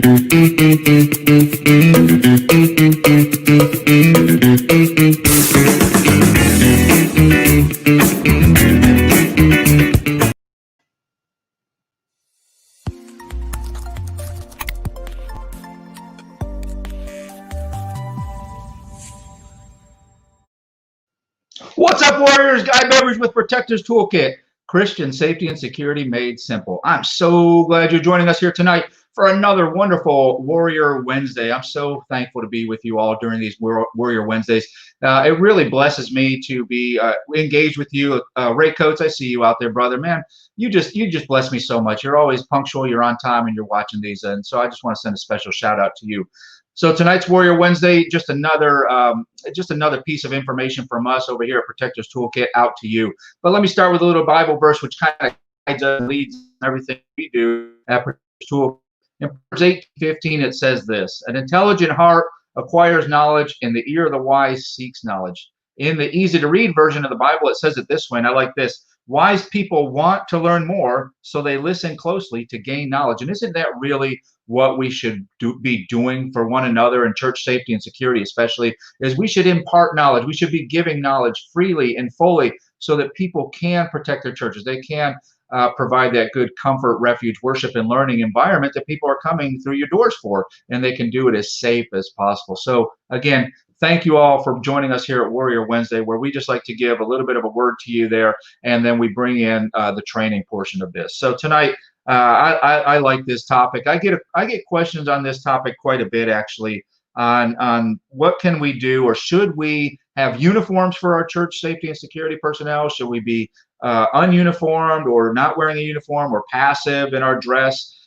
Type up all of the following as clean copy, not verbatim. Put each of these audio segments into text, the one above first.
What's up, Warriors? Guy Beverage with Protectors Toolkit. Christian safety and security made simple. I'm so glad you're joining us here tonight for another wonderful Warrior Wednesday. I'm so thankful to be with you all during these Warrior Wednesdays. It really blesses me to be engaged with you. Ray Coates, I see you out there, brother. Man, you just bless me so much. You're always punctual, you're on time, and you're watching these. And so I just want to send a special shout out to you. So tonight's Warrior Wednesday, just another piece of information from us over here at Protectors Toolkit out to you. But let me start with a little Bible verse, which kind of guides us, leads everything we do at Protectors Toolkit. In Proverbs 8:15, it says this: "An intelligent heart acquires knowledge, and the ear of the wise seeks knowledge." In the easy-to-read version of the Bible, it says it this way, and I like this: "Wise people want to learn more, so they listen closely to gain knowledge." And isn't that really what we should be doing for one another in church safety and security, especially, is we should impart knowledge. We should be giving knowledge freely and fully so that people can protect their churches. They can provide that good comfort, refuge, worship, and learning environment that people are coming through your doors for, and they can do it as safe as possible. So again, thank you all for joining us here at Warrior Wednesday, where we just like to give a little bit of a word to you there, and then we bring in the training portion of this. So tonight, I like this topic. I get questions on this topic quite a bit, actually, on what can we do, or should we have uniforms for our church safety and security personnel? Should we be ununiformed, or not wearing a uniform, or passive in our dress?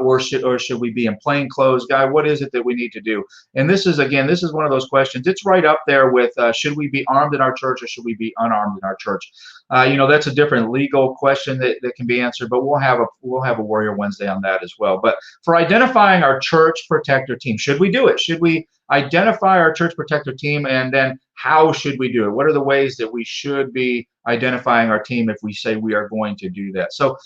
Or should we be in plain clothes? Guy, what is it that we need to do? And this is one of those questions. It's right up there with should we be armed in our church, or should we be unarmed in our church? That's a different legal question that can be answered, but we'll have a Warrior Wednesday on that as well. But for identifying our church protector team, should we do it? Should we identify our church protector team, and then how should we do it? What are the ways that we should be identifying our team if we say we are going to do that? So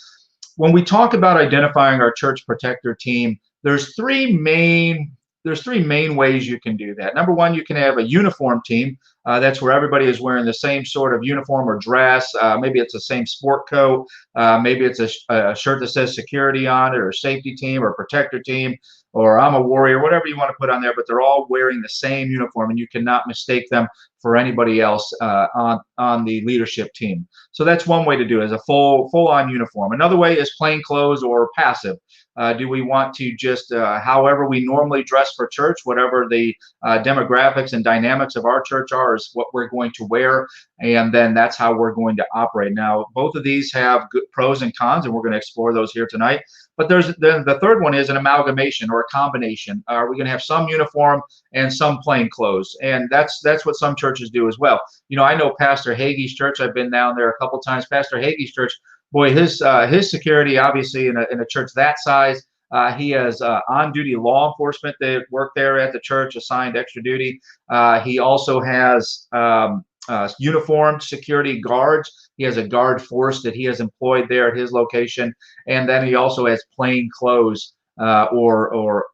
when we talk about identifying our church protector team, there's three main ways you can do that. Number one, you can have a uniform team. That's where everybody is wearing the same sort of uniform or dress. Maybe it's the same sport coat. Maybe it's a shirt that says security on it, or safety team, or protector team, or I'm a warrior, whatever you want to put on there, but they're all wearing the same uniform, and you cannot mistake them for anybody else on the leadership team. So that's one way to do it, is a full-on uniform. Another way is plain clothes or passive. Do we want to just, however we normally dress for church, whatever the demographics and dynamics of our church are, is what we're going to wear, and then that's how we're going to operate. Now, both of these have good pros and cons, and we're going to explore those here tonight. But the third one is an amalgamation, or a combination. Are we going to have some uniform and some plain clothes? And that's what some churches do as well. I know Pastor Hagee's church. I've been down there a couple times. Pastor Hagee's church, boy, his security, obviously, in a church that size, he has on-duty law enforcement that work there at the church, assigned extra duty. He also has uniformed security guards. He has a guard force that he has employed there at his location, and then he also has plain clothes or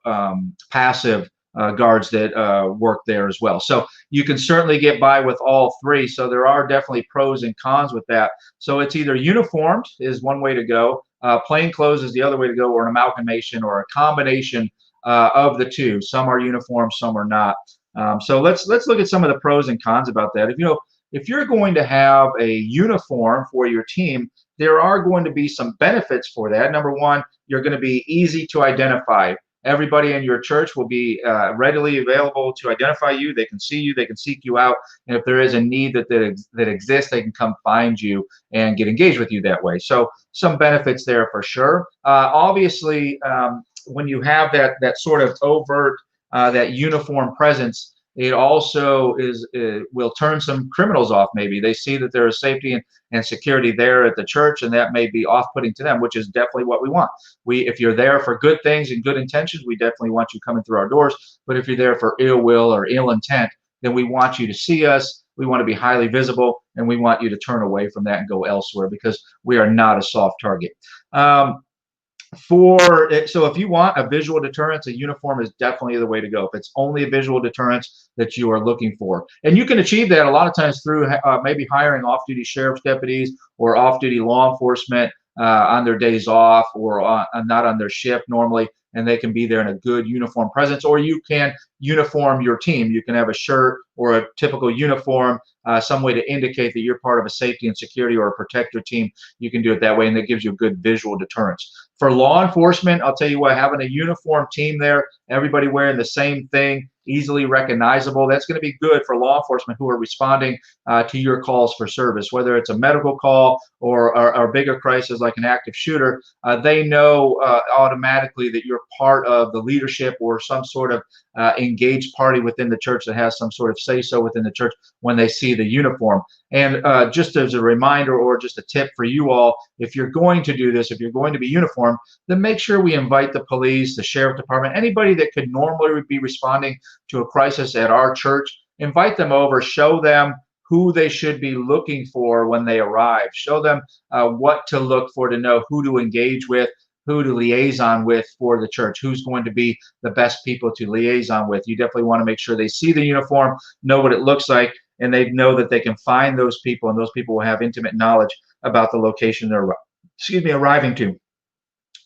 passive guards that work there as well. So you can certainly get by with all three. So there are definitely pros and cons with that. So it's either uniformed is one way to go, plain clothes is the other way to go, or an amalgamation or a combination of the two. Some are uniform, some are not. So let's look at some of the pros and cons about that. If you're going to have a uniform for your team, there are going to be some benefits for that. Number one, you're going to be easy to identify. Everybody in your church will be readily available to identify you. They can see you. They can seek you out. And if there is a need that exists, they can come find you and get engaged with you that way. So some benefits there for sure. Obviously, when you have that sort of overt, that uniform presence, it also will turn some criminals off. Maybe they see that there is safety and security there at the church, and that may be off-putting to them, which is definitely what we want. If you're there for good things and good intentions, we definitely want you coming through our doors. But if you're there for ill will or ill intent, then we want you to see us. We want to be highly visible, and we want you to turn away from that and go elsewhere, because we are not a soft target. So if you want a visual deterrence, a uniform is definitely the way to go. If it's only a visual deterrence that you are looking for, and you can achieve that a lot of times through maybe hiring off-duty sheriff's deputies or off-duty law enforcement on their days off, or not on their shift normally, and they can be there in a good uniform presence. Or you can uniform your team. You can have a shirt or a typical uniform, some way to indicate that you're part of a safety and security or a protector team. You can do it that way, and that gives you a good visual deterrence. For law enforcement, I'll tell you what, having a uniform team there, everybody wearing the same thing, easily recognizable, that's going to be good for law enforcement who are responding to your calls for service, whether it's a medical call or a bigger crisis like an active shooter. They know automatically that you're part of the leadership or some sort of engaged party within the church that has some sort of say-so within the church when they see the uniform. And just as a reminder or just a tip for you all, if you're going to do this, if you're going to be uniformed, then make sure we invite the police, the sheriff department, anybody that could normally be responding to a crisis at our church. Invite them over, show them who they should be looking for when they arrive. Show them what to look for to know who to engage with, who to liaison with for the church, who's going to be the best people to liaison with. You definitely want to make sure they see the uniform, know what it looks like, and they know that they can find those people, and those people will have intimate knowledge about the location they're arriving to.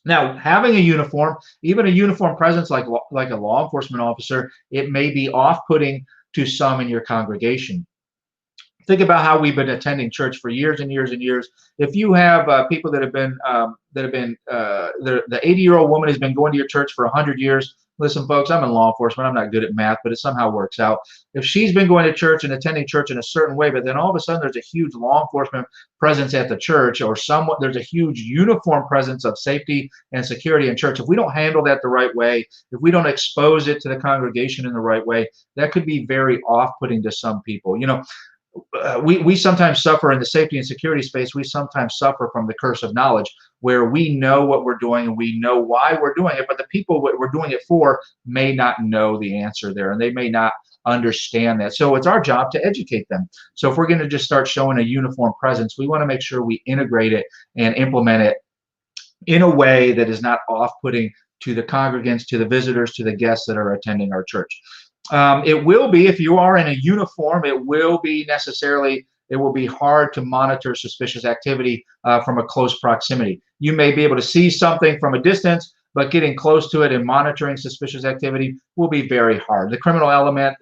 Now, having a uniform, even a uniform presence like a law enforcement officer, it may be off-putting to some in your congregation. Think about how we've been attending church for years and years and years. If you have people that have been the 80-year-old woman has been going to your church for 100 years. Listen, folks, I'm in law enforcement. I'm not good at math, but it somehow works out. If she's been going to church and attending church in a certain way, but then all of a sudden there's a huge law enforcement presence at the church, or there's a huge uniform presence of safety and security in church. If we don't handle that the right way, if we don't expose it to the congregation in the right way, that could be very off-putting to some people. You know, we sometimes suffer in the safety and security space. We sometimes suffer from the curse of knowledge, where we know what we're doing and we know why we're doing it, but the people that we're doing it for may not know the answer there, and they may not understand that. So it's our job to educate them. So if we're going to just start showing a uniform presence, we want to make sure we integrate it and implement it in a way that is not off-putting to the congregants, to the visitors, to the guests that are attending our church. It will be, if you are in a uniform, it will be hard to monitor suspicious activity from a close proximity. You may be able to see something from a distance, but getting close to it and monitoring suspicious activity will be very hard. The criminal element,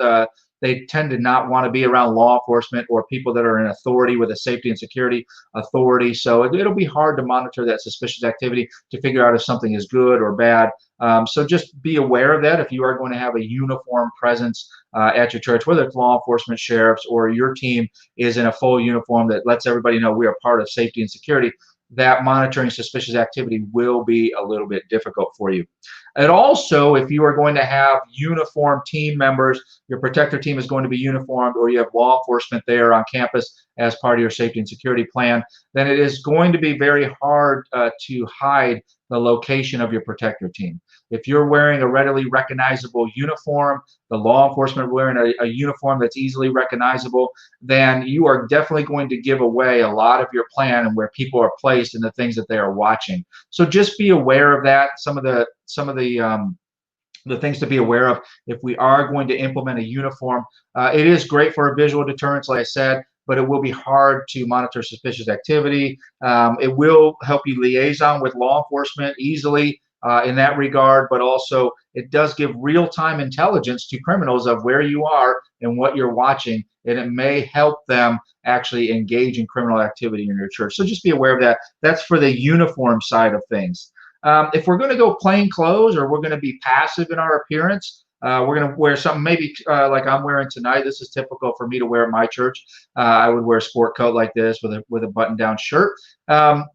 they tend to not want to be around law enforcement or people that are in authority with a safety and security authority. So it'll be hard to monitor that suspicious activity to figure out if something is good or bad. So just be aware of that if you are going to have a uniform presence at your church, whether it's law enforcement, sheriffs, or your team is in a full uniform that lets everybody know we are part of safety and security. That monitoring suspicious activity will be a little bit difficult for you. And also, if you are going to have uniform team members, your protector team is going to be uniformed, or you have law enforcement there on campus as part of your safety and security plan, then it is going to be very hard to hide the location of your protector team. If you're wearing a readily recognizable uniform, the law enforcement wearing a uniform that's easily recognizable, then you are definitely going to give away a lot of your plan and where people are placed and the things that they are watching. So just be aware of that. Some of the things to be aware of if we are going to implement a uniform. It is great for a visual deterrence, like I said, but it will be hard to monitor suspicious activity. It will help you liaison with law enforcement easily in that regard, but also it does give real-time intelligence to criminals of where you are and what you're watching, and it may help them actually engage in criminal activity in your church. So just be aware of that. That's for the uniform side of things. If we're going to go plain clothes, or we're going to be passive in our appearance, we're going to wear something maybe like I'm wearing tonight. This is typical for me to wear at my church. I would wear a sport coat like this with a button-down shirt.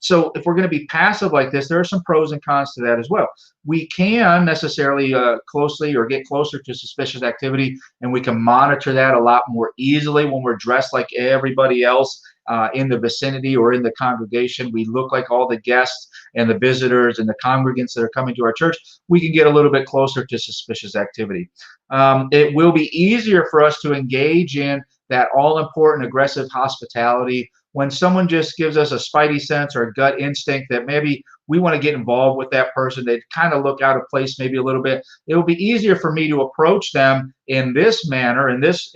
So if we're going to be passive like this, there are some pros and cons to that as well. We can necessarily closely or get closer to suspicious activity, and we can monitor that a lot more easily when we're dressed like everybody else in the vicinity or in the congregation. We look like all the guests and the visitors and the congregants that are coming to our church. We can get a little bit closer to suspicious activity. It will be easier for us to engage in that all-important aggressive hospitality when someone just gives us a spidey sense or a gut instinct that maybe we want to get involved with that person. They kind of look out of place maybe a little bit. It will be easier for me to approach them in this manner, in this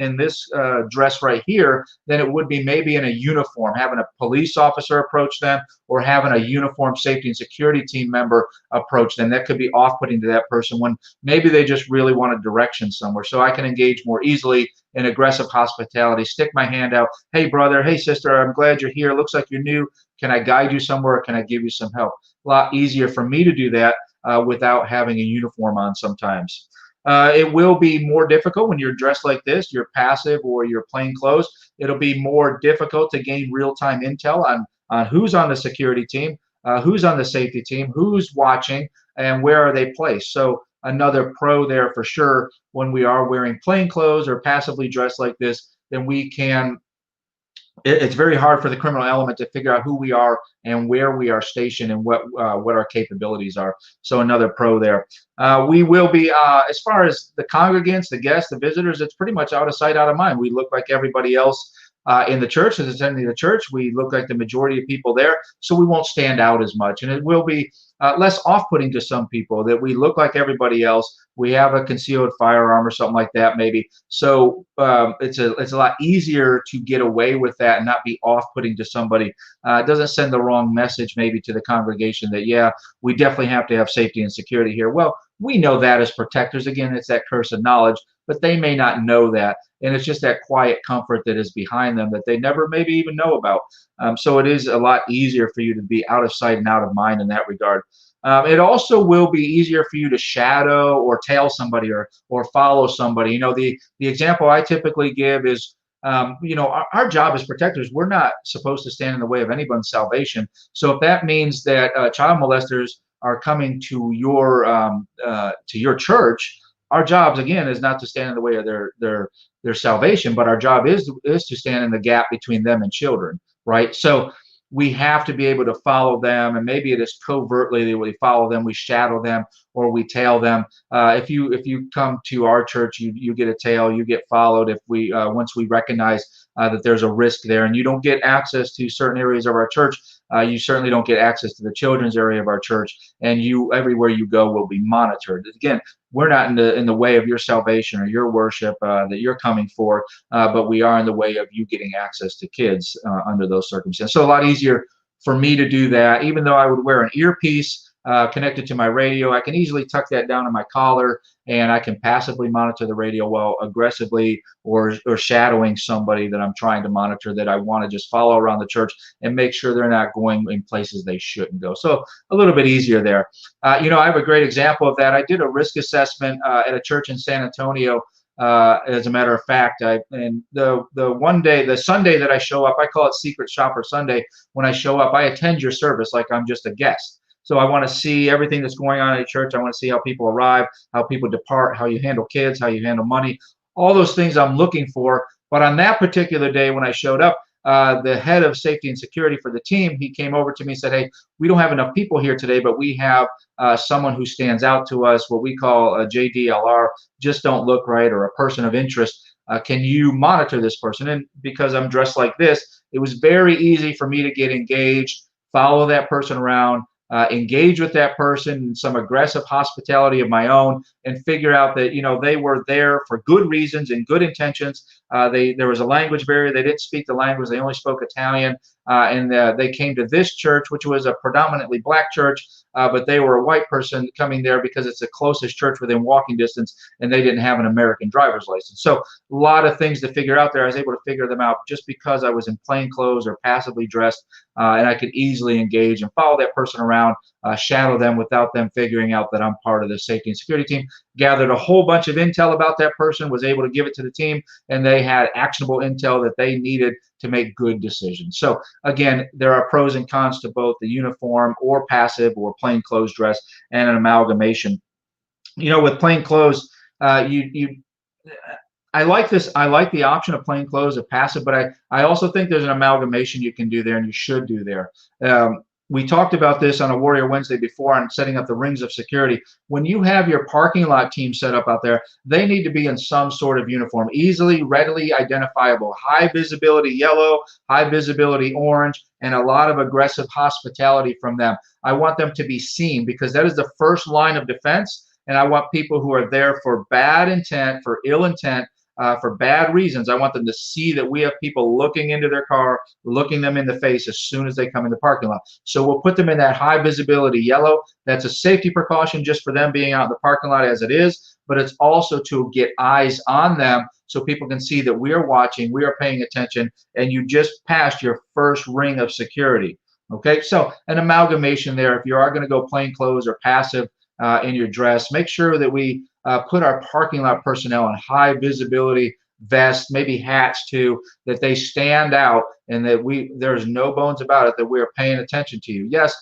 dress right here, than it would be maybe in a uniform, having a police officer approach them or having a uniform safety and security team member approach them. That could be off-putting to that person when maybe they just really want a direction somewhere. So I can engage more easily in aggressive hospitality, stick my hand out. Hey, brother. Hey, sister. I'm glad you're here. Looks like you're new. Can I guide you somewhere? Can I give you some help? A lot easier for me to do that without having a uniform on sometimes. It will be more difficult when you're dressed like this, you're passive or you're plain clothes. It'll be more difficult to gain real-time intel on who's on the security team, who's on the safety team, who's watching, and where are they placed. So another pro there for sure, when we are wearing plain clothes or passively dressed like this, then we can it's very hard for the criminal element to figure out who we are and where we are stationed and what our capabilities are. So another pro there. We will be, as far as the congregants, the guests, the visitors, it's pretty much out of sight, out of mind. We look like everybody else in the church that's attending the church. We look like the majority of people there, so we won't stand out as much. And it will be less off-putting to some people that we look like everybody else. We have a concealed firearm or something like that, maybe. So it's a lot easier to get away with that and not be off-putting to somebody. It doesn't send the wrong message maybe to the congregation that, yeah, we definitely have to have safety and security here. Well, we know that as protectors. Again, it's that curse of knowledge, but they may not know that. And it's just that quiet comfort that is behind them that they never maybe even know about. So it is a lot easier for you to be out of sight and out of mind in that regard. It also will be easier for you to shadow or tail somebody or follow somebody. You know, the example I typically give is, you know, our job as protectors, we're not supposed to stand in the way of anyone's salvation. So if that means that child molesters are coming to your church, our jobs again is not to stand in the way of their salvation, but our job is to stand in the gap between them and children, right? So we have to be able to follow them, and maybe it is covertly that we follow them, we shadow them, or we tail them. If you come to our church, you get a tail, you get followed. If we once we recognize that there's a risk there, and you don't get access to certain areas of our church, you certainly don't get access to the children's area of our church, and you everywhere you go will be monitored. Again, we're not in the way of your salvation or your worship that you're coming for, but we are in the way of you getting access to kids under those circumstances. So a lot easier for me to do that. Even though I would wear an earpiece connected to my radio, I can easily tuck that down in my collar, and I can passively monitor the radio while aggressively or shadowing somebody that I'm trying to monitor, that I want to just follow around the church and make sure they're not going in places they shouldn't go. So a little bit easier there. You know, I have a great example of that. I did a risk assessment at a church in San Antonio. As a matter of fact, and the Sunday that I show up, I call it Secret Shopper Sunday. When I show up, I attend your service like I'm just a guest. So I want to see everything that's going on in a church. I want to see how people arrive, how people depart, how you handle kids, how you handle money, all those things I'm looking for. But on that particular day when I showed up, the head of safety and security for the team, he came over to me and said, hey, we don't have enough people here today, but we have someone who stands out to us, what we call a JDLR, just don't look right, or a person of interest. Can you monitor this person? And because I'm dressed like this, it was very easy for me to get engaged, follow that person around, engage with that person in some aggressive hospitality of my own, and figure out that, you know, they were there for good reasons and good intentions. There was a language barrier. They didn't speak the language. They only spoke Italian. And they came to this church, which was a predominantly black church, but they were a white person coming there because it's the closest church within walking distance, and they didn't have an American driver's license. So a lot of things to figure out there. I was able to figure them out just because I was in plain clothes or passively dressed, and I could easily engage and follow that person around, shadow them without them figuring out that I'm part of the safety and security team. Gathered a whole bunch of intel about that person, was able to give it to the team, and they had actionable intel that they needed to make good decisions. So again, there are pros and cons to both the uniform or passive or plain clothes dress, and an amalgamation. You know, with plain clothes, I like this. I like the option of plain clothes or passive, but I also think there's an amalgamation you can do there, and you should do there. We talked about this on a Warrior Wednesday before on setting up the rings of security. When you have your parking lot team set up out there, they need to be in some sort of uniform, easily, readily identifiable, high visibility yellow, high visibility orange, and a lot of aggressive hospitality from them. I want them to be seen because that is the first line of defense. And I want people who are there for bad intent, for ill intent, for bad reasons. I want them to see that we have people looking into their car, looking them in the face as soon as they come in the parking lot. So we'll put them in that high visibility yellow. That's a safety precaution just for them being out in the parking lot as it is, but it's also to get eyes on them so people can see that we are watching, we are paying attention, and you just passed your first ring of security. Okay, so an amalgamation there. If you are going to go plain clothes or passive in your dress, make sure that we put our parking lot personnel in high visibility vests, maybe hats too, that they stand out and that there's no bones about it that we are paying attention to you. Yes,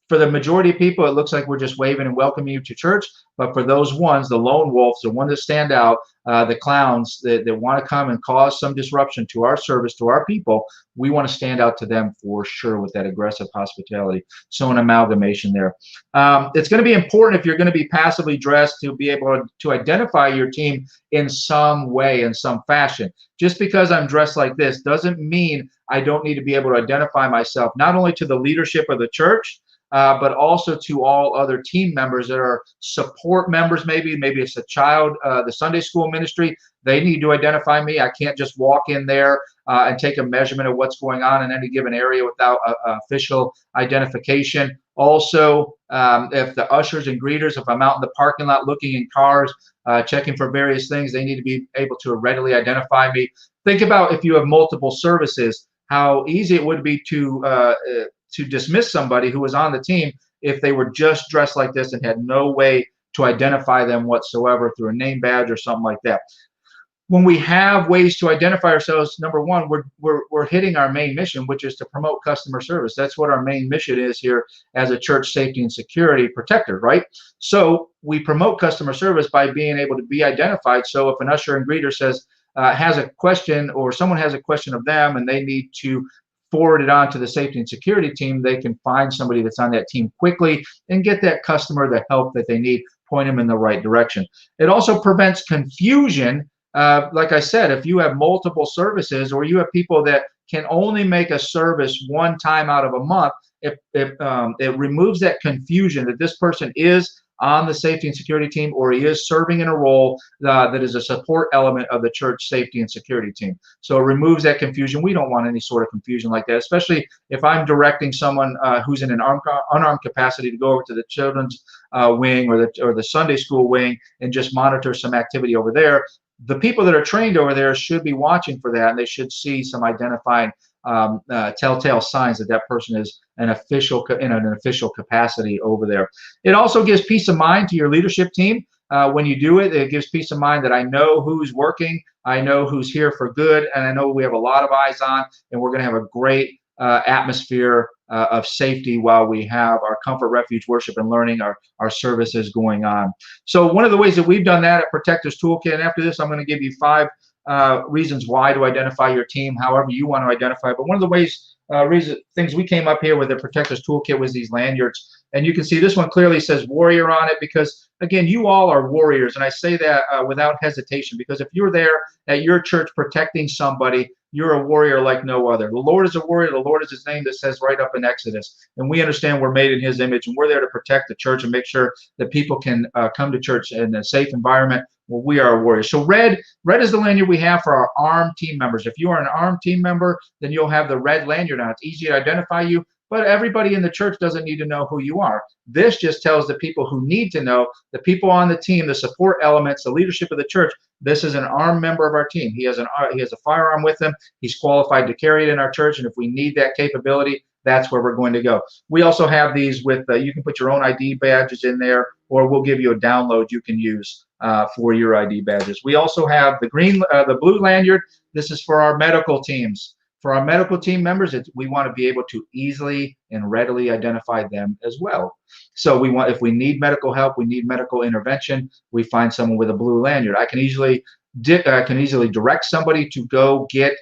for the majority of people, it looks like we're just waving and welcoming you to church. But for those ones, the lone wolves, the ones that stand out, the clowns that want to come and cause some disruption to our service, to our people, we want to stand out to them for sure with that aggressive hospitality. So an amalgamation there. It's going to be important if you're going to be passively dressed to be able to identify your team in some way, in some fashion. Just because I'm dressed like this doesn't mean I don't need to be able to identify myself, not only to the leadership of the church, but also to all other team members that are support members. Maybe it's a child, the Sunday school ministry. They need to identify me. I can't just walk in there and take a measurement of what's going on in any given area without official identification. Also, if the ushers and greeters, if I'm out in the parking lot looking in cars, checking for various things, they need to be able to readily identify me. Think about if you have multiple services, how easy it would be to dismiss somebody who was on the team if they were just dressed like this and had no way to identify them whatsoever through a name badge or something like that. When we have ways to identify ourselves, number one, we're hitting our main mission, which is to promote customer service. That's what our main mission is here as a church safety and security protector, right? So we promote customer service by being able to be identified. So if an usher and greeter says, has a question, or someone has a question of them and they need to forward it on to the safety and security team, they can find somebody that's on that team quickly and get that customer the help that they need, point them in the right direction. It also prevents confusion. Like I said, if you have multiple services or you have people that can only make a service one time out of a month, it removes that confusion that this person is on the safety and security team or he is serving in a role that is a support element of the church safety and security team. So it removes that confusion. We don't want any sort of confusion like that, especially if I'm directing someone who's in an unarmed capacity to go over to the children's wing or the Sunday school wing and just monitor some activity over there. The people that are trained over there should be watching for that, and they should see some identifying telltale signs that that person is an official in an official capacity over there. It also gives peace of mind to your leadership team. When you do it, it gives peace of mind that I know who's working, I know who's here for good, and I know we have a lot of eyes on, and we're going to have a great atmosphere of safety while we have our Comfort Refuge worship and learning, our services going on. So one of the ways that we've done that at Protectors Toolkit, and after this I'm going to give you 5 reasons why to identify your team, however you want to identify. But one of the ways, things we came up here with the Protectors Toolkit was these lanyards. And you can see this one clearly says warrior on it because, again, you all are warriors. And I say that without hesitation because if you're there at your church protecting somebody, you're a warrior like no other. The Lord is a warrior. The Lord is his name that says right up in Exodus. And we understand we're made in his image, and we're there to protect the church and make sure that people can come to church in a safe environment. Well, we are warriors. So red is the lanyard we have for our armed team members. If you are an armed team member, then you'll have the red lanyard on. It's easy to identify you, but everybody in the church doesn't need to know who you are. This just tells the people who need to know, the people on the team, the support elements, the leadership of the church, this is an armed member of our team. He has a firearm with him. He's qualified to carry it in our church, and if we need that capability, that's where we're going to go. We also have these with, you can put your own ID badges in there, or we'll give you a download you can use for your ID badges. We also have the blue lanyard. This is for our medical teams. For our medical team members, we want to be able to easily and readily identify them as well. So if we need medical help, we need medical intervention, we find someone with a blue lanyard. I can easily direct somebody to go get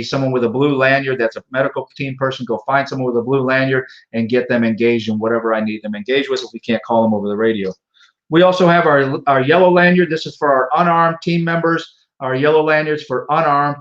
someone with a blue lanyard that's a medical team person, go find someone with a blue lanyard and get them engaged in whatever I need them engaged with if we can't call them over the radio. We also have our yellow lanyard. This is for our unarmed team members. Our yellow lanyards for unarmed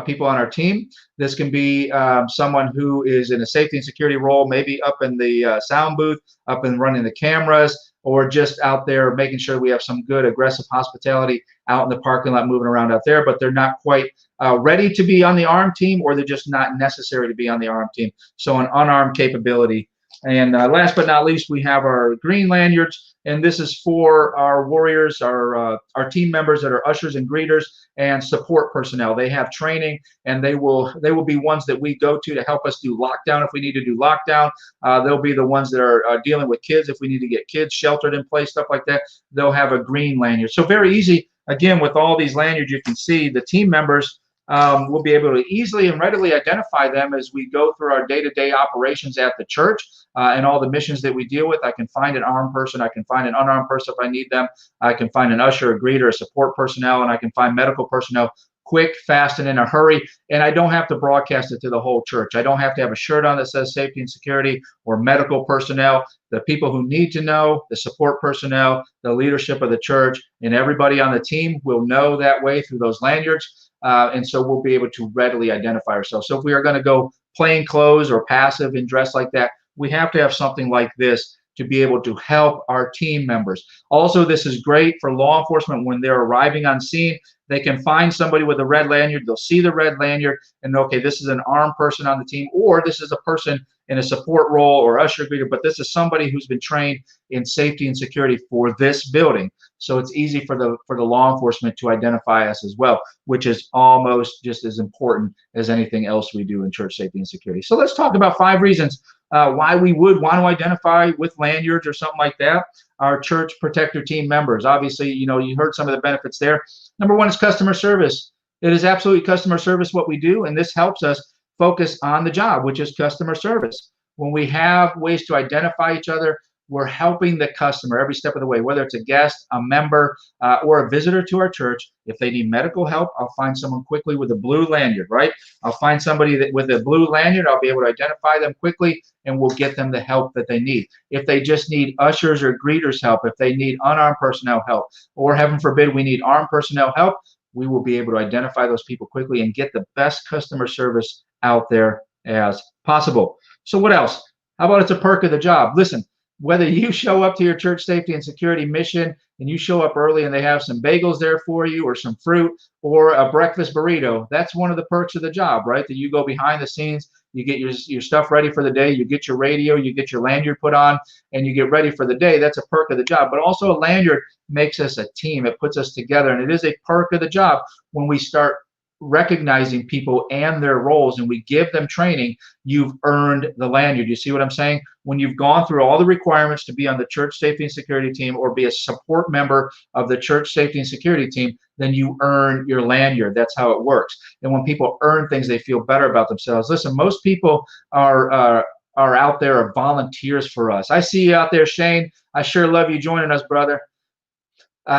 people on our team. This can be someone who is in a safety and security role, maybe up in the sound booth, up and running the cameras, or just out there making sure we have some good aggressive hospitality out in the parking lot, moving around out there, but they're not quite ready to be on the armed team, or they're just not necessary to be on the armed team. So an unarmed capability. And last but not least, we have our green lanyards, and this is for our warriors, our team members that are ushers and greeters and support personnel. They have training, and they will be ones that we go to help us do lockdown if we need to do lockdown. They'll be the ones that are dealing with kids if we need to get kids sheltered in place, stuff like that. They'll have a green lanyard. So very easy. Again, with all these lanyards, you can see the team members. We'll be able to easily and readily identify them as we go through our day-to-day operations at the church and all the missions that we deal with. I can find an armed person. I can find an unarmed person if I need them. I can find an usher, a greeter, a support personnel, and I can find medical personnel quick, fast, and in a hurry. And I don't have to broadcast it to the whole church. I don't have to have a shirt on that says safety and security or medical personnel. The people who need to know, the support personnel, the leadership of the church, and everybody on the team will know that way through those lanyards. And so we'll be able to readily identify ourselves. So if we are going to go plain clothes or passive and dress like that, we have to have something like this to be able to help our team members. Also, this is great for law enforcement when they're arriving on scene. They can find somebody with a red lanyard. They'll see the red lanyard and, okay, this is an armed person on the team, or this is a person in a support role or usher greeter, but this is somebody who's been trained in safety and security for this building. So it's easy for the law enforcement to identify us as well, which is almost just as important as anything else we do in church safety and security. So let's talk about 5 reasons why we would want to identify with lanyards or something like that our church protector team members. Obviously, you heard some of the benefits there. Number 1 is customer service. It is absolutely customer service what we do, and this helps us focus on the job, which is customer service. When we have ways to identify each other, we're helping the customer every step of the way, whether it's a guest, a member, or a visitor to our church. If they need medical help, I'll find someone quickly with a blue lanyard, right? I'll find somebody that with a blue lanyard, I'll be able to identify them quickly, and we'll get them the help that they need. If they just need ushers or greeters help, if they need unarmed personnel help, or heaven forbid, we need armed personnel help, we will be able to identify those people quickly and get the best customer service out there as possible. So what else? How about it's a perk of the job? Listen, whether you show up to your church safety and security mission and you show up early and they have some bagels there for you or some fruit or a breakfast burrito, that's one of the perks of the job, right? That you go behind the scenes, you get your stuff ready for the day, you get your radio, you get your lanyard put on, and you get ready for the day. That's a perk of the job. But also a lanyard makes us a team. It puts us together, and it is a perk of the job when we start recognizing people and their roles and we give them training. You've earned the lanyard. You see what I'm saying? When you've gone through all the requirements to be on the church safety and security team or be a support member of the church safety and security team, then you earn your lanyard. That's how it works. And when people earn things, they feel better about themselves. Listen, most people are out there are volunteers for us. I see you out there, Shane. I sure love you joining us, brother.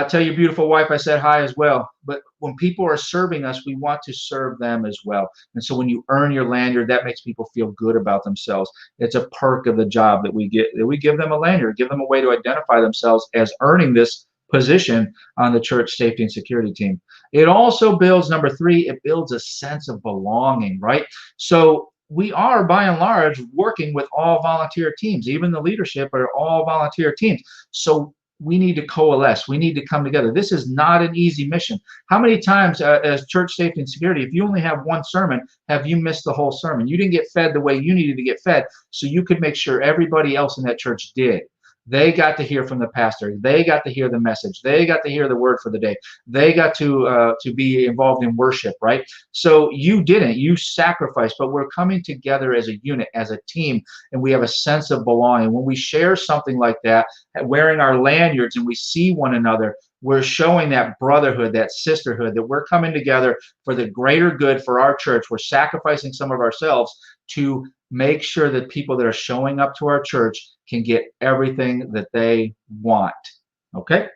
Tell your beautiful wife I said hi as well. But when people are serving us, we want to serve them as well. And so when you earn your lanyard, that makes people feel good about themselves. It's a perk of the job that we get. That we give them a lanyard, give them a way to identify themselves as earning this position on the church safety and security team. It also builds, number 3, it builds a sense of belonging, right? So we are, by and large, working with all volunteer teams. Even the leadership are all volunteer teams. So we need to coalesce. We need to come together. This is not an easy mission. How many times as church safety and security, if you only have one sermon, have you missed the whole sermon? You didn't get fed the way you needed to get fed, so you could make sure everybody else in that church did. They got to hear from the pastor. They got to hear the message. They got to hear the word for the day. They got to be involved in worship, right? So you didn't. You sacrificed, but we're coming together as a unit, as a team, and we have a sense of belonging. When we share something like that, wearing our lanyards, and we see one another, we're showing that brotherhood, that sisterhood, that we're coming together for the greater good for our church. We're sacrificing some of ourselves to make sure that people that are showing up to our church can get everything that they want. Okay?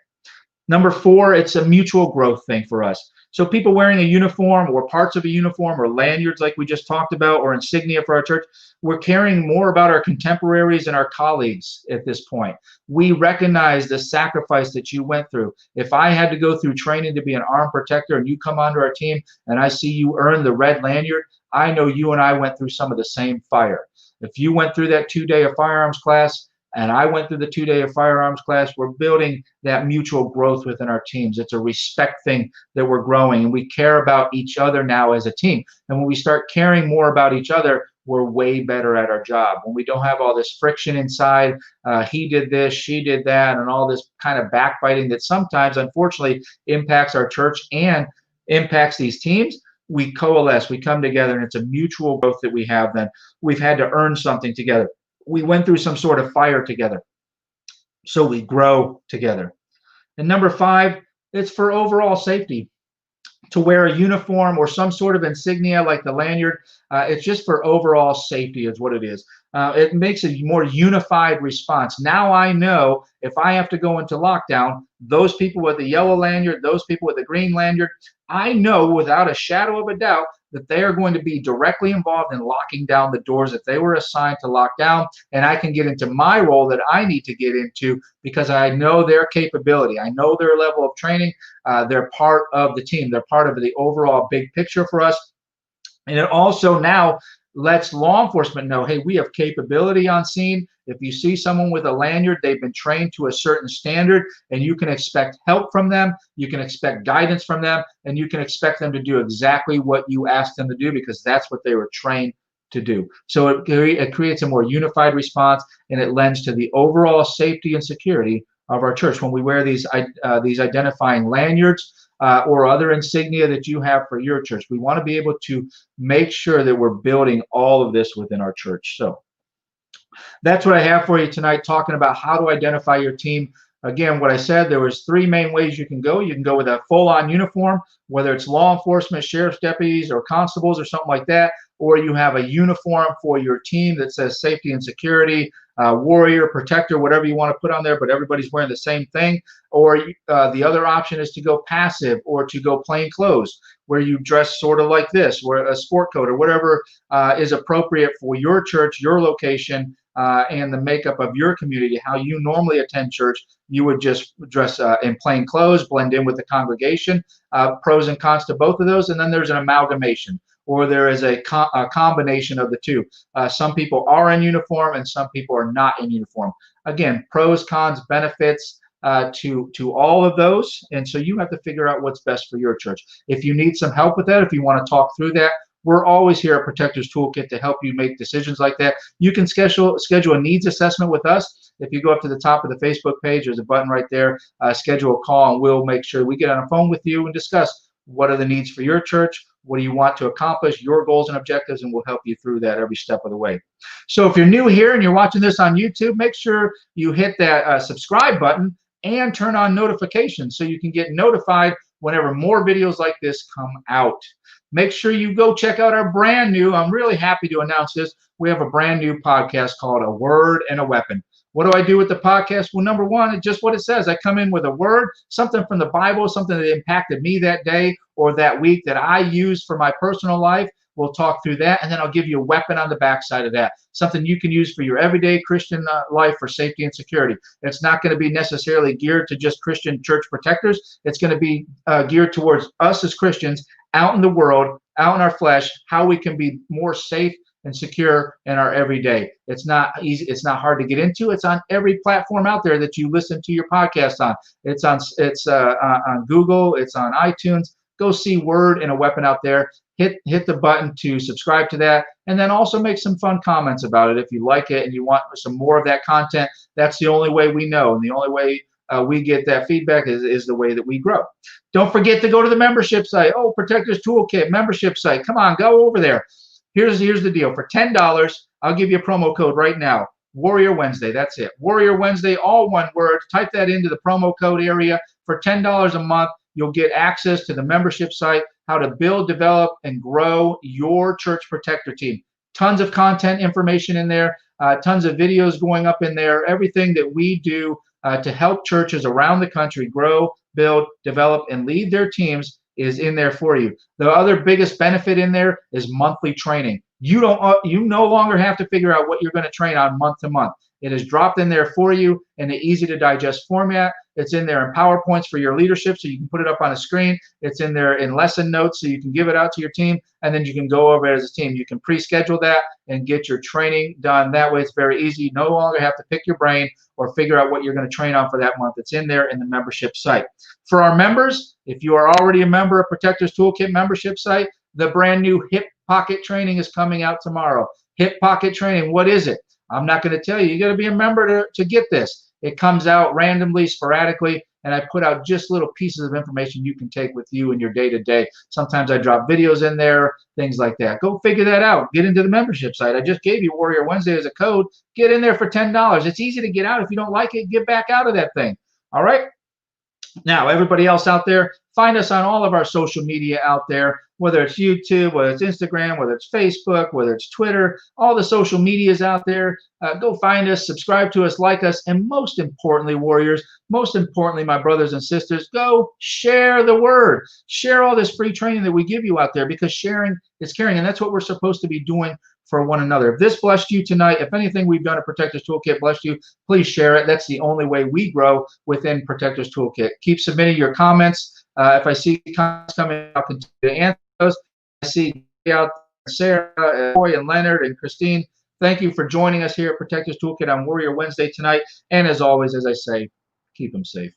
Number 4, it's a mutual growth thing for us. So people wearing a uniform or parts of a uniform or lanyards like we just talked about or insignia for our church, we're caring more about our contemporaries and our colleagues at this point. We recognize the sacrifice that you went through. If I had to go through training to be an armed protector and you come onto our team and I see you earn the red lanyard, I know you and I went through some of the same fire. If you went through that 2-day of firearms class, and I went through the 2-day of firearms class, we're building that mutual growth within our teams. It's a respect thing that we're growing, and we care about each other now as a team. And when we start caring more about each other, we're way better at our job. When we don't have all this friction inside, he did this, she did that, and all this kind of backbiting that sometimes, unfortunately, impacts our church and impacts these teams, we coalesce, we come together, and it's a mutual growth that we have then. We've had to earn something together. We went through some sort of fire together. So we grow together. And number 5, it's for overall safety. To wear a uniform or some sort of insignia like the lanyard, it's just for overall safety is what it is. It makes a more unified response. Now I know if I have to go into lockdown, those people with the yellow lanyard, those people with the green lanyard, I know without a shadow of a doubt that they are going to be directly involved in locking down the doors that they were assigned to lock down, and I can get into my role that I need to get into because I know their capability. I know their level of training. They're part of the team. They're part of the overall big picture for us. And it also now lets law enforcement know, hey, we have capability on scene. If you see someone with a lanyard, they've been trained to a certain standard, and you can expect help from them, you can expect guidance from them, and you can expect them to do exactly what you asked them to do because that's what they were trained to do. So it creates a more unified response, and it lends to the overall safety and security of our church. When we wear these identifying lanyards, or other insignia that you have for your church, we want to be able to make sure that we're building all of this within our church. So that's what I have for you tonight, talking about how to identify your team. Again, what I said, there was 3 main ways you can go. You can go with a full-on uniform, whether it's law enforcement, sheriff's deputies, or constables or something like that, or you have a uniform for your team that says safety and security, warrior, protector, whatever you want to put on there, but everybody's wearing the same thing. Or the other option is to go passive or to go plain clothes, where you dress sort of like this, or a sport coat or whatever is appropriate for your church, your location, and the makeup of your community, how you normally attend church. You would just dress in plain clothes, blend in with the congregation. Pros and cons to both of those, and then there's an amalgamation, or there is a combination of the two. Some people are in uniform and some people are not in uniform. Again, pros, cons, benefits to all of those, and so you have to figure out what's best for your church. If you need some help with that, if you want to talk through that, we're always here at Protectors Toolkit to help you make decisions like that. You can schedule a needs assessment with us. If you go up to the top of the Facebook page, there's a button right there, schedule a call, and we'll make sure we get on the phone with you and discuss what are the needs for your church, what do you want to accomplish, your goals and objectives, and we'll help you through that every step of the way. So if you're new here and you're watching this on YouTube, make sure you hit that subscribe button and turn on notifications so you can get notified whenever more videos like this come out. Make sure you go check out our brand new, I'm really happy to announce this, we have a brand new podcast called A Word and a Weapon. What do I do with the podcast? Well, number one, it's just what it says. I come in with a word, something from the Bible, something that impacted me that day or that week that I use for my personal life. We'll talk through that, and then I'll give you a weapon on the backside of that, something you can use for your everyday Christian life for safety and security. It's not going to be necessarily geared to just Christian church protectors. It's going to be geared towards us as Christians out in the world, out in our flesh, how we can be more safe and secure in our everyday. It's not easy. It's not hard to get into. It's on every platform out there that you listen to your podcast on. It's on Google. It's on iTunes. Go see Word and a Weapon out there. Hit the button to subscribe to that, and then also make some fun comments about it if you like it and you want some more of that content. That's the only way we know, and the only way we get that feedback is the way that we grow. Don't forget to go to the membership site. Oh, Protectors Toolkit membership site. Come on, go over there. Here's the deal. For $10, I'll give you a promo code right now. Warrior Wednesday. That's it. Warrior Wednesday, all one word. Type that into the promo code area. For $10 a month, you'll get access to the membership site, how to build, develop, and grow your church protector team. Tons of content information in there, tons of videos going up in there, everything that we do to help churches around the country grow, build, develop, and lead their teams is in there for you. The other biggest benefit in there is monthly training. You no longer have to figure out what you're going to train on month to month. It is dropped in there for you in an easy to digest format. It's in there in PowerPoints for your leadership, so you can put it up on a screen. It's in there in lesson notes, so you can give it out to your team, and then you can go over it as a team. You can pre-schedule that and get your training done that way. It's very easy. You no longer have to pick your brain or figure out what you're going to train on for that month. It's in there in the membership site. For our members, if you are already a member of Protectors Toolkit membership site, the brand new Hip Pocket training is coming out tomorrow. Hip Pocket training, what is it? I'm not going to tell you. You got to be a member to get this. It comes out randomly, sporadically, and I put out just little pieces of information you can take with you in your day-to-day. Sometimes I drop videos in there, things like that. Go figure that out. Get into the membership site. I just gave you Warrior Wednesday as a code. Get in there for $10. It's easy to get out. If you don't like it, get back out of that thing. All right? Now, everybody else out there, find us on all of our social media out there, whether it's YouTube, whether it's Instagram, whether it's Facebook, whether it's Twitter, all the social medias out there. Go find us, subscribe to us, like us, and most importantly, Warriors, most importantly, my brothers and sisters, go share the word. Share all this free training that we give you out there, because sharing is caring, and that's what we're supposed to be doing for one another. If this blessed you tonight, if anything we've done at Protectors Toolkit blessed you, please share it. That's the only way we grow within Protectors Toolkit. Keep submitting your comments. If I see comments coming, I'll continue to answer those. I see out there, Sarah, Roy, and Leonard, and Christine. Thank you for joining us here at Protectors Toolkit on Warrior Wednesday tonight. And as always, as I say, keep them safe.